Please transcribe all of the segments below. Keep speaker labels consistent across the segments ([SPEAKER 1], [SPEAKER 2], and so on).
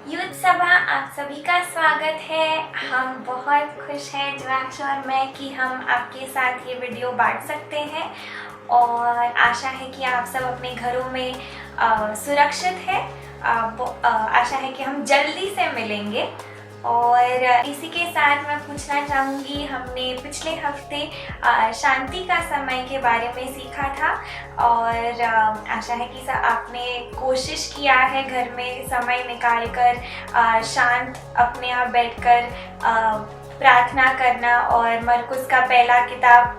[SPEAKER 1] Youth सभा आप सभी का स्वागत है। हम बहुत खुश हैं ज्वांश और मैं कि हम आपके साथ ये वीडियो बांट सकते हैं और आशा है कि आप सब अपने घरों में सुरक्षित है। आशा है कि हम जल्दी से मिलेंगे। और इसी के साथ मैं पूछना चाहूँगी, हमने पिछले हफ्ते शांति का समय के बारे में सीखा था और आशा है कि आपने कोशिश किया है घर में समय निकालकर शांत अपने आप बैठकर प्रार्थना करना। और मरकुस का पहला किताब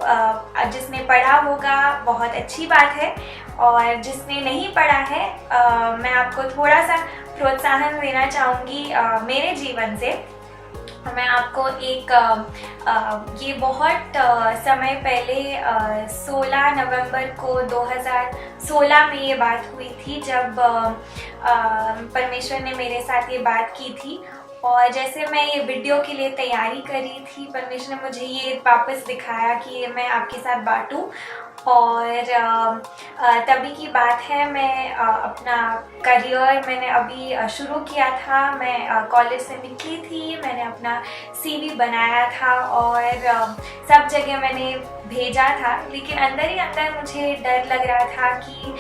[SPEAKER 1] जिसने पढ़ा होगा बहुत अच्छी बात है, और जिसने नहीं पढ़ा है मैं आपको थोड़ा सा प्रोत्साहन देना चाहूँगी मेरे जीवन से। मैं आपको एक ये बहुत समय पहले 16 नवंबर को 2016 में ये बात हुई थी, जब परमेश्वर ने मेरे साथ ये बात की थी। और जैसे मैं ये वीडियो के लिए तैयारी कर रही थी, परमेश्वर ने मुझे ये वापस दिखाया कि ये मैं आपके साथ बांटूं। और तभी की बात है, मैं अपना करियर मैंने अभी शुरू किया था। मैं कॉलेज से निकली थी, मैंने अपना सीवी बनाया था और सब जगह मैंने भेजा था, लेकिन अंदर ही अंदर मुझे डर लग रहा था कि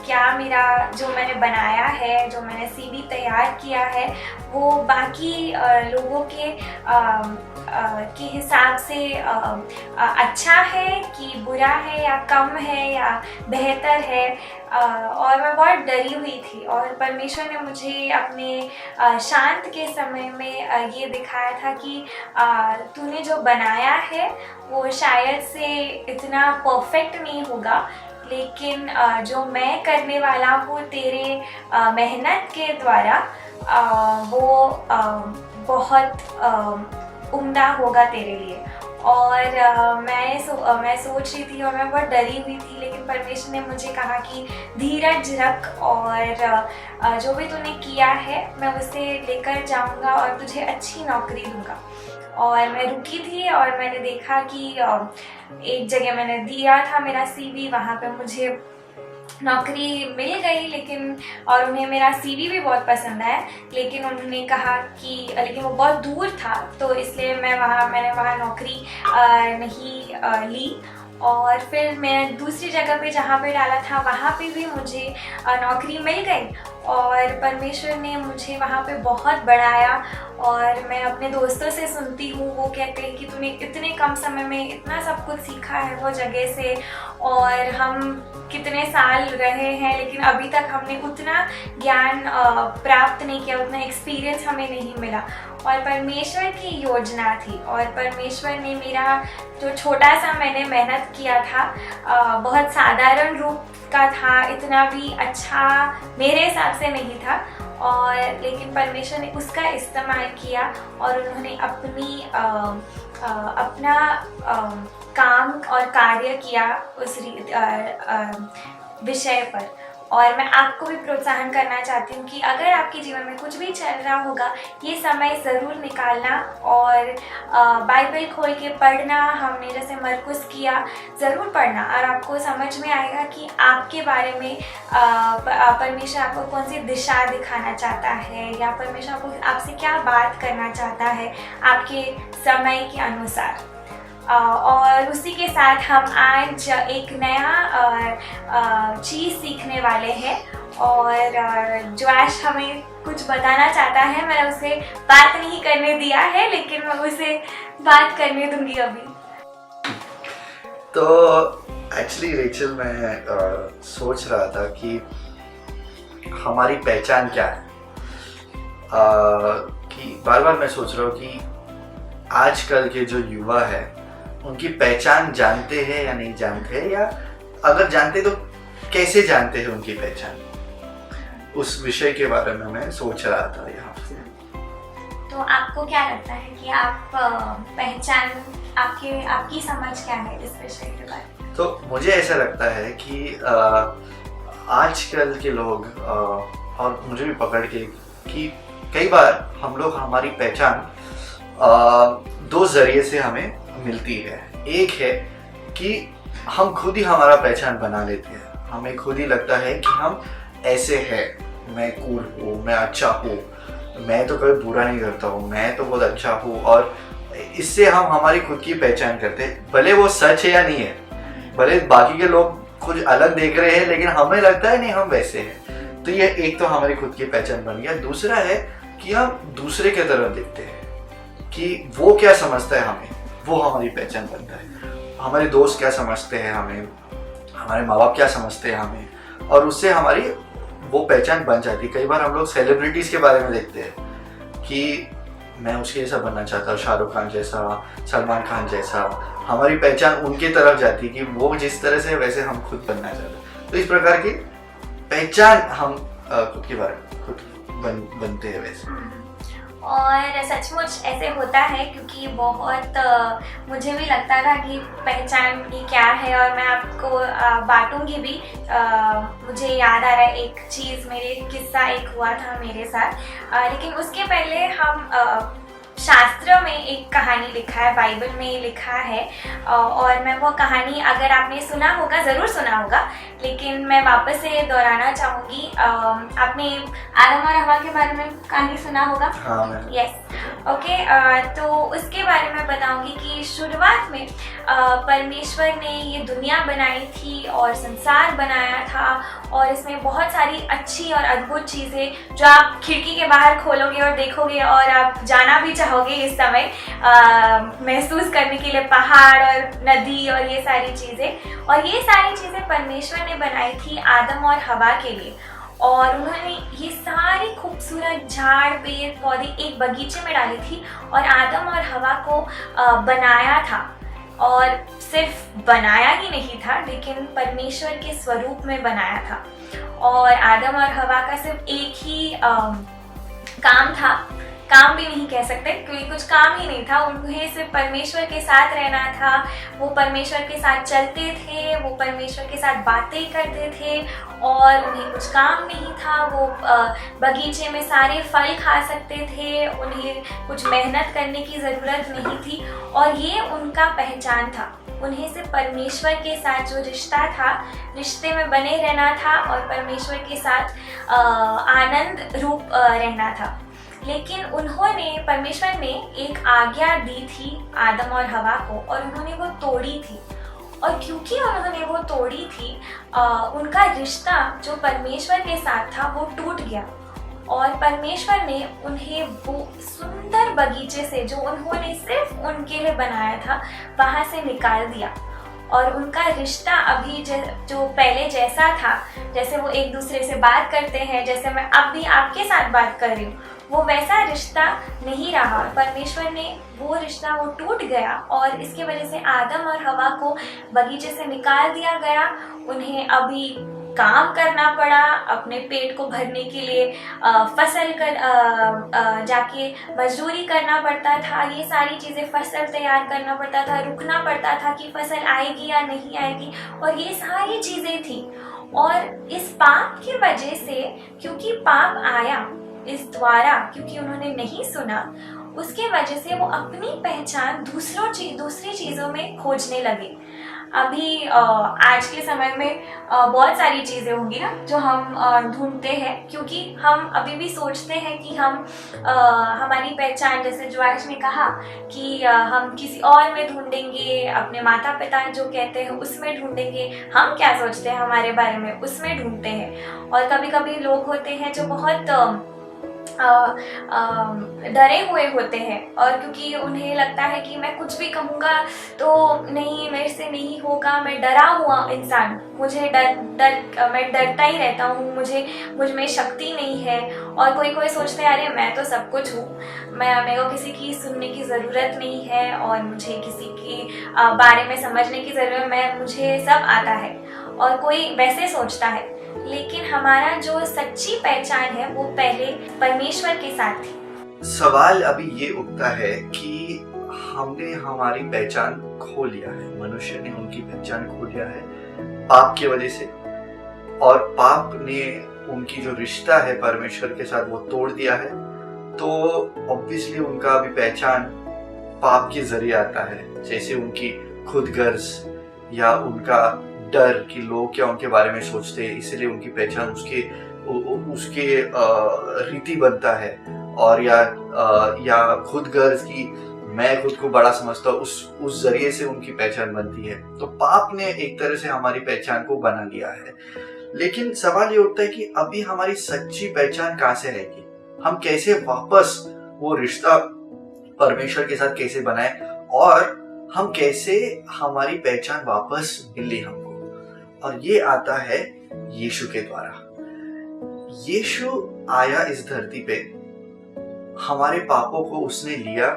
[SPEAKER 1] क्या मेरा जो मैंने बनाया है, जो मैंने सीवी तैयार किया है, वो बाकी लोगों के हिसाब से अच्छा है कि बुरा है या कम है या बेहतर है। और मैं बहुत डरी हुई थी और परमेश्वर ने मुझे अपने शांत के समय में ये दिखाया था कि तूने जो बनाया है वो शायद से इतना परफेक्ट नहीं होगा, लेकिन जो मैं करने वाला हूँ तेरे मेहनत के द्वारा वो बहुत उम्दा होगा तेरे लिए। और मैं सोच रही थी और मैं बहुत डरी हुई थी, लेकिन परमेश्वर ने मुझे कहा कि धीरज रख और जो भी तूने किया है मैं उसे लेकर जाऊंगा और तुझे अच्छी नौकरी दूंगा। और मैं रुकी थी और मैंने देखा कि एक जगह मैंने दिया था मेरा सीवी, वहाँ पे मुझे नौकरी मिल गई, लेकिन और उन्हें मेरा सीवी भी बहुत पसंद आया, लेकिन उन्होंने कहा कि लेकिन वो बहुत दूर था, तो इसलिए मैंने वहाँ नौकरी नहीं ली। और फिर मैं दूसरी जगह पे जहाँ पे डाला था वहाँ पे भी मुझे नौकरी मिल गई और परमेश्वर ने मुझे वहाँ पे बहुत बढ़ाया। और मैं अपने दोस्तों से सुनती हूँ, वो कहते हैं कि तूने इतने कम समय में इतना सब कुछ सीखा है वो जगह से, और हम कितने साल रहे हैं लेकिन अभी तक हमने उतना ज्ञान प्राप्त नहीं किया, उतना एक्सपीरियंस हमें नहीं मिला। और परमेश्वर की योजना थी और परमेश्वर ने मेरा जो छोटा सा मैंने मेहनत किया था बहुत साधारण रूप का था, इतना भी अच्छा मेरे हिसाब से नहीं था, और लेकिन परमेश्वर ने उसका इस्तेमाल किया और उन्होंने अपना काम और कार्य किया उस विषय पर। और मैं आपको भी प्रोत्साहन करना चाहती हूँ कि अगर आपके जीवन में कुछ भी चल रहा होगा, ये समय ज़रूर निकालना और बाइबल खोल के पढ़ना। हमने जैसे मरकुस किया, ज़रूर पढ़ना और आपको समझ में आएगा कि आपके बारे में परमेश्वर आपको कौन सी दिशा दिखाना चाहता है, या परमेश्वर आपसे क्या बात करना चाहता है आपके समय के अनुसार। और उसी के साथ हम आज एक नया चीज़ सीखने वाले हैं और ज्वाश हमें कुछ बताना चाहता है। मैंने उसे बात नहीं करने दिया है, लेकिन मैं उसे बात करने दूंगी अभी।
[SPEAKER 2] तो एक्चुअली रेचल, मैं सोच रहा था कि हमारी पहचान क्या है। कि बार बार मैं सोच रहा हूँ कि आजकल के जो युवा है उनकी पहचान जानते हैं या नहीं जानते हैं, या अगर जानते तो कैसे जानते हैं उनकी पहचान। उस विषय के बारे में मैं सोच रहा था यहाँ से।
[SPEAKER 1] तो आपको क्या लगता है कि आप पहचान आपकी समझ क्या है इस विषय के बारे में?
[SPEAKER 2] तो मुझे ऐसा लगता है कि आजकल के लोग और मुझे भी पकड़ के कि कई बार हम लोग हमारी पहचान दो जरिए से हमें मिलती है। एक है कि हम खुद ही हमारा पहचान बना लेते हैं, हमें खुद ही लगता है कि हम ऐसे हैं, मैं कूल हूँ, मैं अच्छा हूँ, मैं तो कभी बुरा नहीं करता हूँ, मैं तो बहुत अच्छा हूँ, और इससे हम हमारी खुद की पहचान करते हैं, भले वो सच है या नहीं है, भले बाकी के लोग कुछ अलग देख रहे हैं लेकिन हमें लगता है नहीं हम वैसे हैं। तो ये एक तो हमारी खुद की पहचान बन गया। दूसरा है कि हम दूसरे की तरफ देखते हैं कि वो क्या समझता है हमें, वो हमारी पहचान बनता है। हमारे दोस्त क्या समझते हैं हमें, हमारे माँ बाप क्या समझते हैं हमें, और उससे हमारी वो पहचान बन जाती है। कई बार हम लोग सेलिब्रिटीज के बारे में देखते हैं कि मैं उसके जैसा बनना चाहता हूँ, शाहरुख खान जैसा, सलमान खान जैसा। हमारी पहचान उनकी तरफ जाती है कि वो जिस तरह से वैसे हम खुद बनना चाहते हैं। तो इस प्रकार की पहचान हम खुद के बारे में खुद बनते हैं वैसे।
[SPEAKER 1] और सचमुच ऐसे होता है, क्योंकि बहुत मुझे भी लगता था कि पहचान ये क्या है, और मैं आपको बांटूंगी भी। मुझे याद आ रहा है एक चीज़, मेरे किस्सा एक हुआ था मेरे साथ। लेकिन उसके पहले हम शास्त्र में एक कहानी लिखा है, बाइबल में लिखा है, और मैं वो कहानी, अगर आपने सुना होगा, ज़रूर सुना होगा, लेकिन मैं वापस से दोहराना चाहूँगी। आपने आदम और हवा के बारे में कहानी सुना होगा?
[SPEAKER 2] हाँ मैं।
[SPEAKER 1] Yes, okay. तो उसके बारे में बताऊंगी कि शुरुआत में परमेश्वर ने ये दुनिया बनाई थी और संसार बनाया था, और इसमें बहुत सारी अच्छी और अद्भुत चीज़ें जो आप खिड़की के बाहर खोलोगे और देखोगे, और आप जाना भी चाहोगे इस समय महसूस करने के लिए, पहाड़ और नदी और ये सारी चीज़ें। और ये सारी चीज़ें परमेश्वर ने बनाई थी आदम और हवा के लिए, और उन्होंने ये सारी खूबसूरत झाड़, पेड़, पौधे एक बगीचे में डाली थी, और आदम और हवा को बनाया था। और सिर्फ बनाया ही नहीं था, लेकिन परमेश्वर के स्वरूप में बनाया था। और आदम और हवा का सिर्फ एक ही काम था, काम भी नहीं कह सकते क्योंकि कुछ काम ही नहीं था, उन्हें सिर्फ परमेश्वर के साथ रहना था। वो परमेश्वर के साथ चलते थे, वो परमेश्वर के साथ बातें करते थे, और उन्हें कुछ काम नहीं था। वो बगीचे में सारे फल खा सकते थे, उन्हें कुछ मेहनत करने की ज़रूरत नहीं थी, और ये उनका पहचान था। उन्हें सिर्फ परमेश्वर के साथ जो रिश्ता था, रिश्ते में बने रहना था, और परमेश्वर के साथ आनंद रूप रहना था। लेकिन परमेश्वर ने एक आज्ञा दी थी आदम और हवा को, और उन्होंने वो तोड़ी थी। और क्योंकि उन्होंने वो तोड़ी थी, उनका रिश्ता जो परमेश्वर के साथ था वो टूट गया, और परमेश्वर ने उन्हें वो सुंदर बगीचे से, जो उन्होंने सिर्फ उनके लिए बनाया था, वहाँ से निकाल दिया। और उनका रिश्ता अभी जो पहले जैसा था, जैसे वो एक दूसरे से बात करते हैं, जैसे मैं अब भी आपके साथ बात कर रही हूँ, वो वैसा रिश्ता नहीं रहा। परमेश्वर ने वो रिश्ता, वो टूट गया, और इसके वजह से आदम और हवा को बगीचे से निकाल दिया गया। उन्हें अभी काम करना पड़ा, अपने पेट को भरने के लिए फसल कर जाके मजदूरी करना पड़ता था, ये सारी चीज़ें, फसल तैयार करना पड़ता था, रुकना पड़ता था कि फसल आएगी या नहीं आएगी, और ये सारी चीज़ें थी। और इस पाप की वजह से, क्योंकि पाप आया इस द्वारा, क्योंकि उन्होंने नहीं सुना, उसके वजह से वो अपनी पहचान दूसरी चीज़ों में खोजने लगे। अभी आज के समय में बहुत सारी चीज़ें होंगी ना जो हम ढूंढते हैं, क्योंकि हम अभी भी सोचते हैं कि हम हमारी पहचान, जैसे जोआश ने कहा कि हम किसी और में ढूंढेंगे, अपने माता पिता जो कहते हैं उसमें ढूंढेंगे, हम क्या सोचते हैं हमारे बारे में उसमें ढूंढते हैं। और कभी कभी लोग होते हैं जो बहुत डरे हुए होते हैं, और क्योंकि उन्हें लगता है कि मैं कुछ भी कहूँगा तो नहीं, मेरे से नहीं होगा, मैं डरा हुआ इंसान, मुझे मैं डरता ही रहता हूँ, मुझ में शक्ति नहीं है। और कोई सोचता है, अरे मैं तो सब कुछ हूँ, मेरे को किसी की सुनने की ज़रूरत नहीं है, और मुझे किसी के बारे में समझने की ज़रूरत, मुझे सब आता है। और कोई वैसे सोचता है, लेकिन हमारा जो सच्ची पहचान है वो पहले परमेश्वर के साथ थी।
[SPEAKER 2] सवाल अभी ये उठता है कि हमने हमारी पहचान खो लिया है, मनुष्य ने उनकी पहचान खो लिया है पाप की वजह से, और पाप ने उनकी जो रिश्ता है परमेश्वर के साथ वो तोड़ दिया है। तो ऑब्वियसली उनका अभी पहचान पाप के जरिए आता है, जैसे उनकी खुदगर्ज या उनका डर कि लोग क्या उनके बारे में सोचते हैं, इसलिए उनकी पहचान उसके रीति बनता है। और या खुद गर्ज की मैं खुद को बड़ा समझता हूँ, उस जरिए से उनकी पहचान बनती है। तो पाप ने एक तरह से हमारी पहचान को बना लिया है। लेकिन सवाल ये उठता है कि अभी हमारी सच्ची पहचान कहाँ से रहेगी? हम कैसे वापस वो रिश्ता परमेश्वर के साथ कैसे बनाए, और हम कैसे हमारी पहचान वापस मिले हमको? और ये आता है यीशु के द्वारा। यीशु आया इस धरती पे, हमारे पापों को उसने लिया।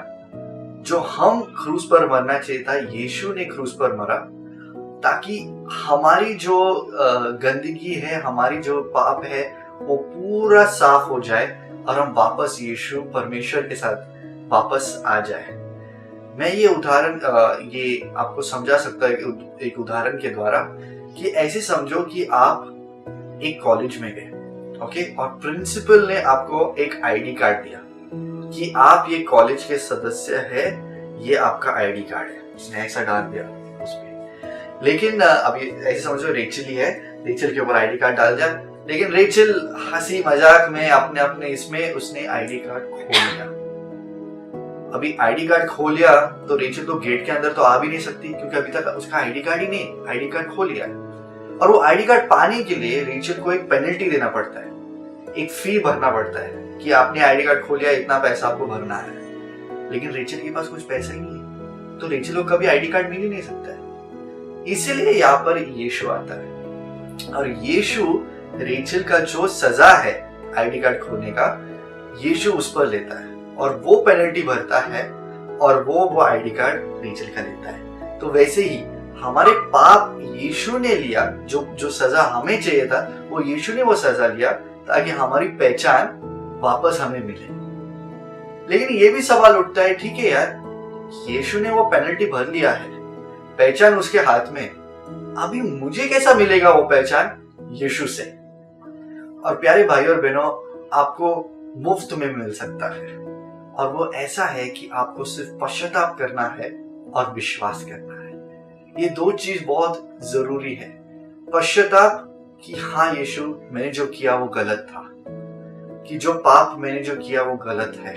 [SPEAKER 2] जो हम क्रूस पर मरना चाहिए था, यीशु ने क्रूस पर मरा, ताकि हमारी जो गंदगी है, हमारी जो पाप है, वो पूरा साफ हो जाए और हम वापस यीशु परमेश्वर के साथ वापस आ जाए। मैं ये उदाहरण ये आपको समझा सकता है एक उदाहरण के द्वारा, कि ऐसे समझो कि आप एक कॉलेज में गए, ओके, और प्रिंसिपल ने आपको एक आईडी कार्ड दिया कि आप ये कॉलेज के सदस्य है, ये आपका आईडी कार्ड है। उसने ऐसा डाल दिया उस पे। लेकिन अभी ऐसे समझो रेचल ही है, रेचल के ऊपर आईडी कार्ड डाल दिया, लेकिन रेचल हंसी मजाक में अपने इसमें उसने आईडी कार्ड खो लिया। अभी आईडी कार्ड खो लिया तो रेचल तो गेट के अंदर तो आ भी नहीं सकती, क्योंकि अभी तक उसका आईडी कार्ड ही नहीं, आईडी कार्ड खो लिया। और वो आईडी कार्ड पाने के लिए रेचल को एक पेनल्टी देना पड़ता है, एक फी भरना पड़ता है कि आपने आईडी कार्ड खो लिया, इतना पैसा आपको भरना है। लेकिन रेचल के पास कुछ पैसा ही नहीं है, तो रेचल को कभी आईडी कार्ड मिल ही नहीं सकता है। इसीलिए यहाँ पर यीशु आता है, और यीशु रेचल का जो सजा है आईडी कार्ड खोने का, यीशु उस पर लेता है और वो पेनल्टी भरता है, और वो आईडी कार्ड रेचल का लेता है। तो वैसे ही हमारे पाप यीशु ने लिया, जो सजा हमें चाहिए था, वो यीशु ने वो सजा लिया ताकि हमारी पहचान वापस हमें मिले। लेकिन ये भी सवाल उठता है, ठीक है यार, यीशु ने वो पेनल्टी भर लिया है, पहचान उसके हाथ में, अभी मुझे कैसा मिलेगा वो पहचान? यीशु से। और प्यारे भाई और बहनों, आपको मुफ्त में मिल सकता है, और वो ऐसा है कि आपको सिर्फ पश्चाताप करना है और विश्वास करना है। ये दो चीज बहुत जरूरी है। पश्चाताप कि हाँ यीशु, मैंने जो किया वो गलत था, कि जो पाप मैंने जो किया वो गलत है,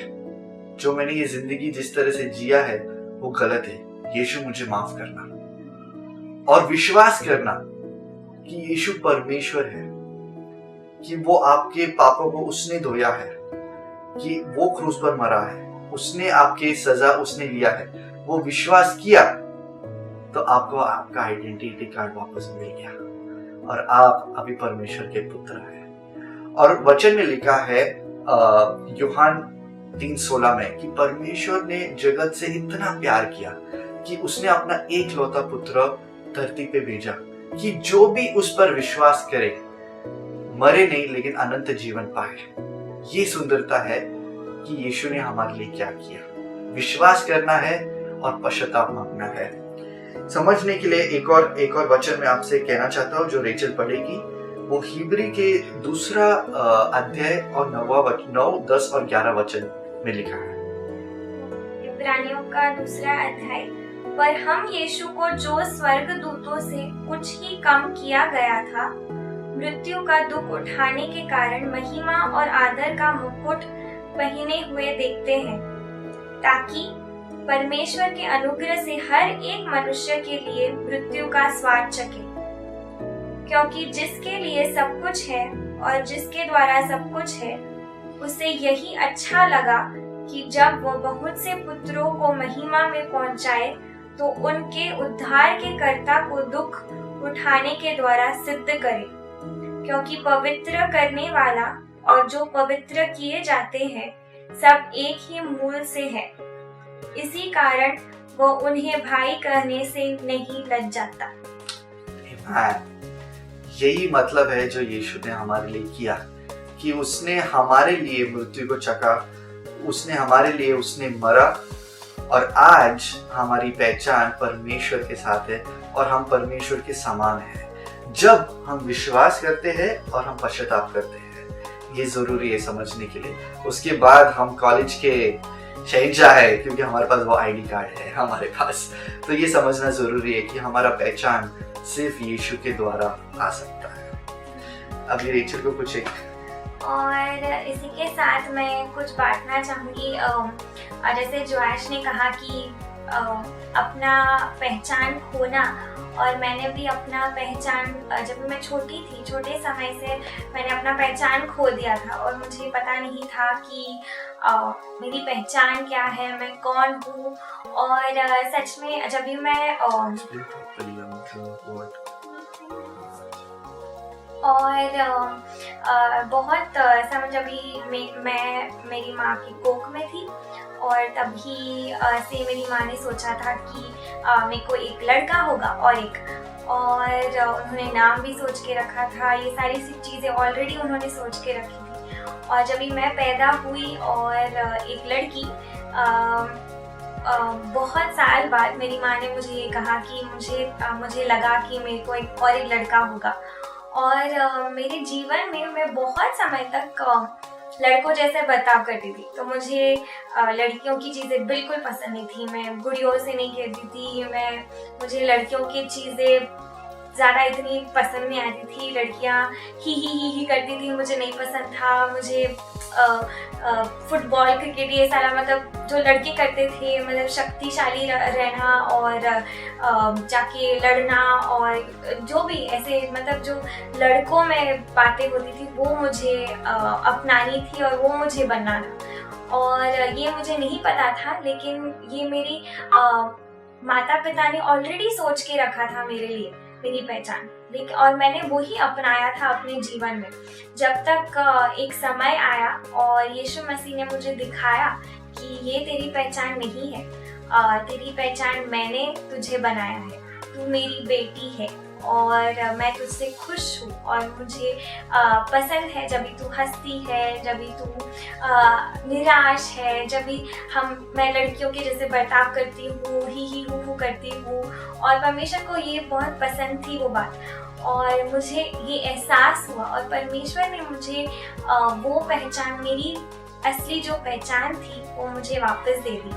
[SPEAKER 2] जो मैंने ये जिंदगी जिस तरह से जिया है वो गलत है, यीशु मुझे माफ करना। और विश्वास करना कि यीशु परमेश्वर है, कि वो आपके पापों को उसने धोया है, कि वो क्रूस पर मरा है, उसने आपके सजा उसने लिया है। वो विश्वास किया तो आपको आपका आइडेंटिटी कार्ड वापस मिल गया, और आप अभी परमेश्वर के पुत्र हैं। और वचन में लिखा है यूहन्ना 3:16 में कि परमेश्वर ने जगत से इतना प्यार किया कि उसने अपना एकलौता पुत्र धरती पे भेजा, कि जो भी उस पर विश्वास करे मरे नहीं लेकिन अनंत जीवन पाए। ये सुंदरता है कि यीशु ने हमारे लिए क्या किया। विश्वास करना है और पश्चाताप मांगना है। समझने के लिए एक और वचन मैं आपसे कहना चाहता हूँ जो रेचल पढ़ेगी। वो हिब्री के 2 अध्याय और 9, 10 और 11 वचन में लिखा है।
[SPEAKER 1] इब्रानियों का 2 अध्याय। पर हम यीशु को जो स्वर्ग दूतों से कुछ ही कम किया गया था, मृत्यु का दुख उठाने के कारण महिमा और आदर का मुकुट पहने हुए देखते हैं, ताकि परमेश्वर के अनुग्रह से हर एक मनुष्य के लिए मृत्यु का स्वाद चखे। क्योंकि जिसके लिए सब कुछ है और जिसके द्वारा सब कुछ है, उसे यही अच्छा लगा कि जब वो बहुत से पुत्रों को महिमा में पहुंचाए, तो उनके उद्धार के कर्ता को दुख उठाने के द्वारा सिद्ध करे। क्योंकि पवित्र करने वाला और जो पवित्र किए जाते हैं सब एक ही मूल से है, इसी कारण वो उन्हें भाई कहने से नहीं लज जाता।
[SPEAKER 2] यही मतलब है जो यीशु ने हमारे लिए किया, कि उसने हमारे लिए मृत्यु को चखा, उसने हमारे लिए उसने मरा, और आज हमारी पहचान परमेश्वर के साथ है और हम परमेश्वर के समान हैं जब हम विश्वास करते हैं और हम पश्चाताप करते हैं। ये जरूरी है समझने के लिए। उसके बाद हम कॉलेज के शहंशाह है, क्योंकि हमारे पास वो आईडी कार्ड है हमारे पास। तो ये समझना जरूरी है कि हमारा पहचान सिर्फ यीशु के द्वारा आ सकता है। अभी रेचल को कुछ एक
[SPEAKER 1] और इसी के साथ मैं कुछ बांटना चाहूँगी। जैसे जोएश ने कहा कि अपना पहचान खोना, और मैंने भी अपना पहचान जब मैं छोटी थी, छोटे समय से मैंने अपना पहचान खो दिया था और मुझे पता नहीं था कि मेरी पहचान क्या है, मैं कौन हूँ। और सच में जब भी मैं बहुत समय जब भी मैं मेरी माँ की कोख में थी, और तभी से मेरी माँ ने सोचा था कि मेरे को एक लड़का होगा और उन्होंने नाम भी सोच के रखा था। ये सारी सी चीज़ें ऑलरेडी उन्होंने सोच के रखी थी। और जब भी मैं पैदा हुई और एक लड़की, बहुत साल बाद मेरी माँ ने मुझे ये कहा कि मुझे लगा कि मेरे को एक लड़का होगा। और मेरे जीवन में मैं बहुत समय तक लड़कों जैसे बर्ताव करती थी, तो मुझे लड़कियों की चीज़ें बिल्कुल पसंद नहीं थी। मैं गुड़ियों से नहीं खेलती थी, मुझे लड़कियों की चीज़ें ज़्यादा इतनी पसंद नहीं आती थी। लड़कियाँ ही करती थी, मुझे नहीं पसंद था। मुझे फुटबॉल, क्रिकेट, ये सारा मतलब जो लड़के करते थे, मतलब शक्तिशाली रहना और जाके लड़ना, और जो भी ऐसे मतलब जो लड़कों में बातें होती थी वो मुझे अपनानी थी और वो मुझे बनना था। और ये मुझे नहीं पता था, लेकिन ये मेरी माता पिता ने ऑलरेडी सोच के रखा था मेरे लिए, मेरी पहचान। लेकिन और मैंने वही अपनाया था अपने जीवन में, जब तक एक समय आया और यीशु मसीह ने मुझे दिखाया कि ये तेरी पहचान नहीं है, तेरी पहचान मैंने तुझे बनाया है, तू मेरी बेटी है और मैं तुझसे खुश हूँ और मुझे पसंद है जब भी तू हंसती है, जब भी तू निराश है, जब भी मैं लड़कियों के जैसे बर्ताव करती हूँ, ही हूँ करती हूँ। और परमेश्वर को ये बहुत पसंद थी वो बात, और मुझे ये एहसास हुआ और परमेश्वर ने मुझे वो पहचान, मेरी असली जो पहचान थी वो मुझे वापस दे दी।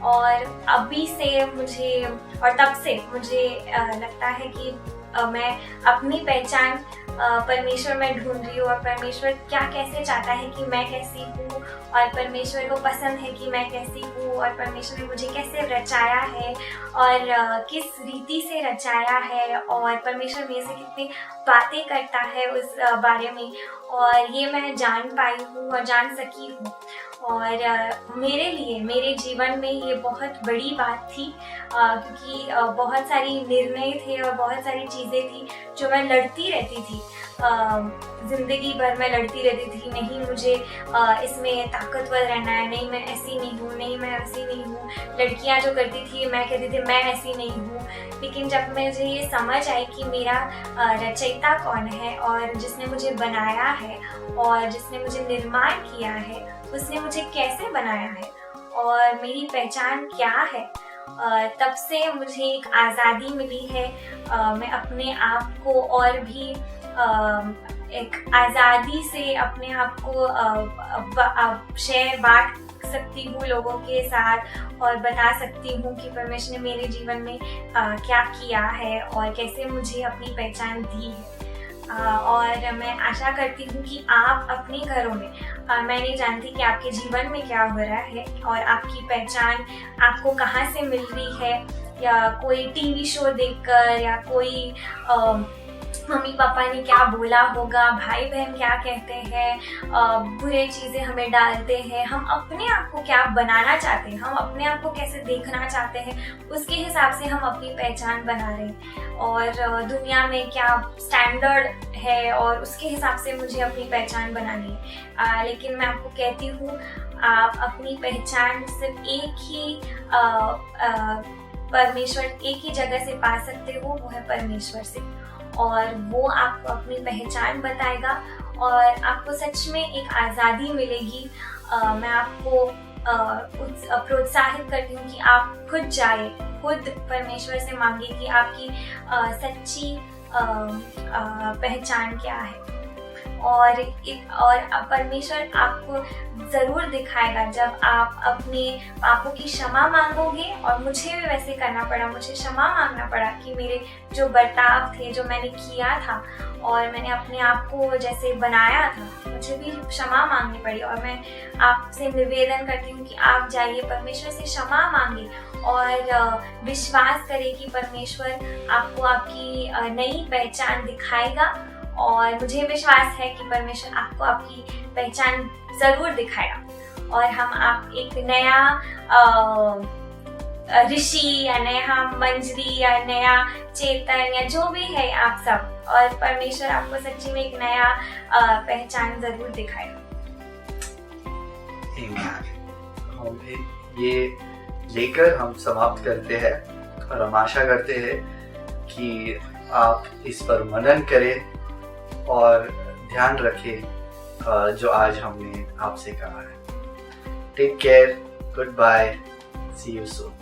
[SPEAKER 1] और अभी से मुझे, और तब से मुझे लगता है कि मैं अपनी पहचान परमेश्वर में ढूंढ रही हूँ, और परमेश्वर क्या कैसे चाहता है कि मैं कैसी हूँ, और परमेश्वर को पसंद है कि मैं कैसी हूँ, और परमेश्वर ने मुझे कैसे रचाया है और किस रीति से रचाया है, और परमेश्वर मेरे से कितनी बातें करता है उस बारे में, और ये मैं जान पाई हूँ और जान सकी हूँ। और मेरे लिए, मेरे जीवन में ये बहुत बड़ी बात थी, क्योंकि बहुत सारी निर्णय थे और बहुत सारी चीज़ें थी जो मैं लड़ती रहती थी, ज़िंदगी भर मैं लड़ती रहती थी। नहीं, मुझे इसमें ताकतवर रहना है, नहीं मैं ऐसी नहीं हूँ, नहीं मैं वैसी नहीं हूँ। लड़कियाँ जो करती थी, मैं कहती थी मैं ऐसी नहीं हूँ। लेकिन जब मुझे ये समझ आई कि मेरा रचयिता कौन है, और जिसने मुझे बनाया है और जिसने मुझे निर्माण किया है, उसने मुझे कैसे बनाया है और मेरी पहचान क्या है, तब से मुझे एक आज़ादी मिली है। मैं अपने आप को और भी एक आज़ादी से अपने आप को शेयर बांट सकती हूँ लोगों के साथ, और बता सकती हूँ कि परमेश्वर ने मेरे जीवन में क्या किया है और कैसे मुझे अपनी पहचान दी है। और मैं आशा करती हूँ कि आप अपने घरों में, मैं नहीं जानती कि आपके जीवन में क्या हो रहा है और आपकी पहचान आपको कहाँ से मिल रही है, या कोई टीवी शो देखकर, या कोई मम्मी पापा ने क्या बोला होगा, भाई बहन क्या कहते हैं, बुरे चीज़ें हमें डालते हैं, हम अपने आप को क्या बनाना चाहते हैं, हम अपने आप को कैसे देखना चाहते हैं, उसके हिसाब से हम अपनी पहचान बना रहे हैं। और दुनिया में क्या स्टैंडर्ड है और उसके हिसाब से मुझे अपनी पहचान बनानी है। लेकिन मैं आपको कहती हूँ, आप अपनी पहचान सिर्फ एक ही परमेश्वर, एक ही जगह से पा सकते हो, वो है परमेश्वर से, और वो आपको अपनी पहचान बताएगा और आपको सच में एक आज़ादी मिलेगी। मैं आपको प्रोत्साहित करती हूँ कि आप खुद जाए, खुद परमेश्वर से मांगे कि आपकी सच्ची पहचान क्या है। और परमेश्वर आपको ज़रूर दिखाएगा जब आप अपने पापों की क्षमा मांगोगे। और मुझे भी वैसे करना पड़ा, मुझे क्षमा मांगना पड़ा कि मेरे जो बर्ताव थे, जो मैंने किया था और मैंने अपने आप को जैसे बनाया था, मुझे भी क्षमा मांगनी पड़ी। और मैं आपसे निवेदन करती हूँ कि आप जाइए, परमेश्वर से क्षमा मांगे और विश्वास करें कि परमेश्वर आपको आपकी नई पहचान दिखाएगा। और मुझे विश्वास है कि परमेश्वर आपको आपकी पहचान ज़रूर दिखाएगा और हम आप एक नया ऋषि या नया मंजरी या नया चेतन या जो भी है आप सब, और परमेश्वर आपको सच्ची में एक नया पहचान ज़रूर दिखाएगा।
[SPEAKER 2] हम ये लेकर हम समाप्त करते हैं और हम आशा करते हैं कि आप इस पर मनन करें और ध्यान रखें जो आज हमने आपसे कहा है। Take care, good bye, see you soon.